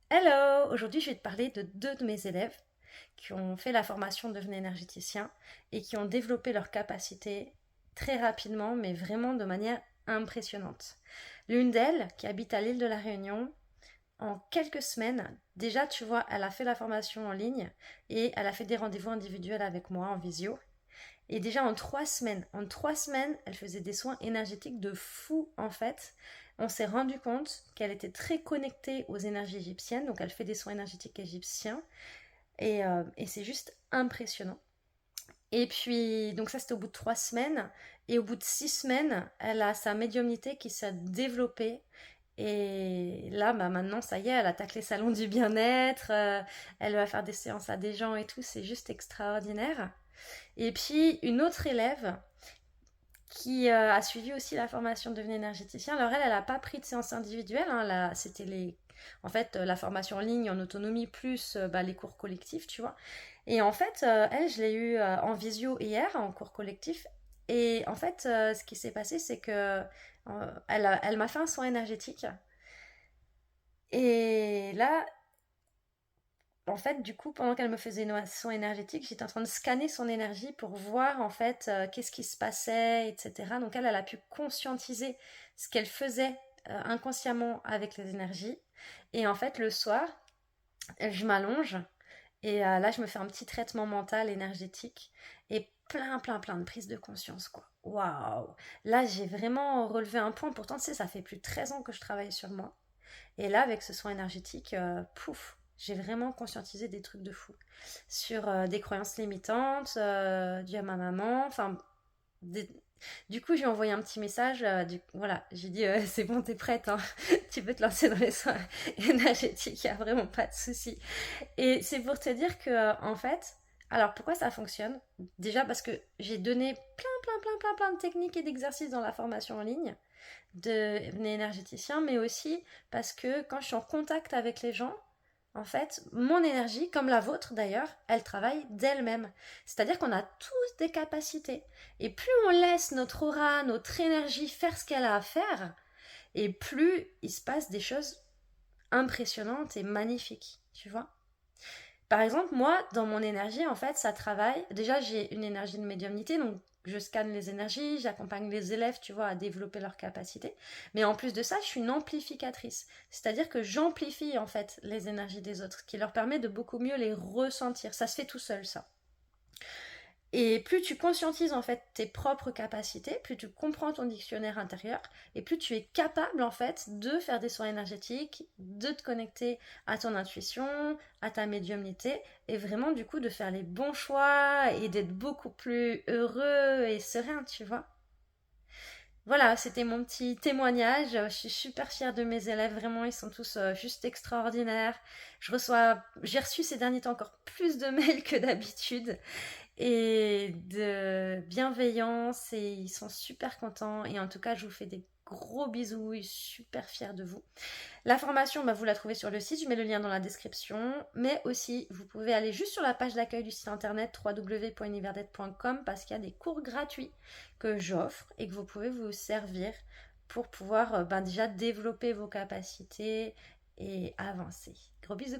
Hello! Aujourd'hui, je vais te parler de deux de mes élèves qui ont fait la formation Devenez énergéticien et qui ont développé leurs capacités très rapidement, mais vraiment de manière impressionnante. L'une d'elles, qui habite à l'île de la Réunion, en quelques semaines, déjà, tu vois, elle a fait la formation en ligne et elle a fait des rendez-vous individuels avec moi en visio. Et déjà en trois semaines, elle faisait des soins énergétiques de fou en fait. On s'est rendu compte qu'elle était très connectée aux énergies égyptiennes, donc elle fait des soins énergétiques égyptiens, et c'est juste impressionnant. Et puis, donc ça c'était au bout de 3 semaines, et au bout de 6 semaines, elle a sa médiumnité qui s'est développée. Et là, bah maintenant, ça y est, elle attaque les salons du bien-être, elle va faire des séances à des gens et tout, c'est juste extraordinaire. Et puis une autre élève qui a suivi aussi la formation de devenir énergéticien. Alors elle n'a pas pris de séance individuelle, hein, c'était en fait, la formation en ligne en autonomie plus bah, les cours collectifs, tu vois. Et en fait, elle, je l'ai eu en visio hier, en cours collectif. Et en fait, ce qui s'est passé, c'est que elle m'a fait un soin énergétique. Et là, en fait, du coup, pendant qu'elle me faisait une soin énergétique, j'étais en train de scanner son énergie pour voir en fait qu'est-ce qui se passait, etc. Donc elle a pu conscientiser ce qu'elle faisait inconsciemment avec les énergies. Et en fait, le soir, je m'allonge et là, je me fais un petit traitement mental énergétique et plein de prises de conscience, quoi. Waouh! Là, j'ai vraiment relevé un point. Pourtant, tu sais, ça fait plus de 13 ans que je travaille sur moi. Et là, avec ce soin énergétique, pouf, j'ai vraiment conscientisé des trucs de fou. Sur des croyances limitantes, dues à ma maman, enfin, des- du coup, j'ai envoyé un petit message. Voilà, j'ai dit c'est bon, t'es prête, hein. Tu peux te lancer dans les soins énergétiques, il n'y a vraiment pas de souci. Et c'est pour te dire que, en fait, alors pourquoi ça fonctionne? Déjà parce que j'ai donné plein de techniques et d'exercices dans la formation en ligne de énergéticien, mais aussi parce que quand je suis en contact avec les gens, en fait, mon énergie, comme la vôtre d'ailleurs, elle travaille d'elle-même. C'est-à-dire qu'on a tous des capacités. Et plus on laisse notre aura, notre énergie faire ce qu'elle a à faire, et plus il se passe des choses impressionnantes et magnifiques, tu vois. Par exemple, moi, dans mon énergie, en fait, ça travaille. Déjà, j'ai une énergie de médiumnité, donc je scanne les énergies, j'accompagne les élèves, tu vois, à développer leurs capacités. Mais en plus de ça, je suis une amplificatrice. C'est-à-dire que j'amplifie, en fait, les énergies des autres, ce qui leur permet de beaucoup mieux les ressentir. Ça se fait tout seul, ça. Et plus tu conscientises en fait tes propres capacités, plus tu comprends ton dictionnaire intérieur et plus tu es capable en fait de faire des soins énergétiques, de te connecter à ton intuition, à ta médiumnité et vraiment du coup de faire les bons choix et d'être beaucoup plus heureux et serein, tu vois. Voilà, c'était mon petit témoignage. Je suis super fière de mes élèves, vraiment, ils sont tous juste extraordinaires. J'ai reçu ces derniers temps encore plus de mails que d'habitude et de bienveillance et ils sont super contents et en tout cas je vous fais des gros bisous et super fière de vous. La formation, bah, vous la trouvez sur le site, je mets le lien dans la description, mais aussi vous pouvez aller juste sur la page d'accueil du site internet www.univerdette.com parce qu'il y a des cours gratuits que j'offre et que vous pouvez vous servir pour pouvoir ben, déjà développer vos capacités et avancer. Gros bisous.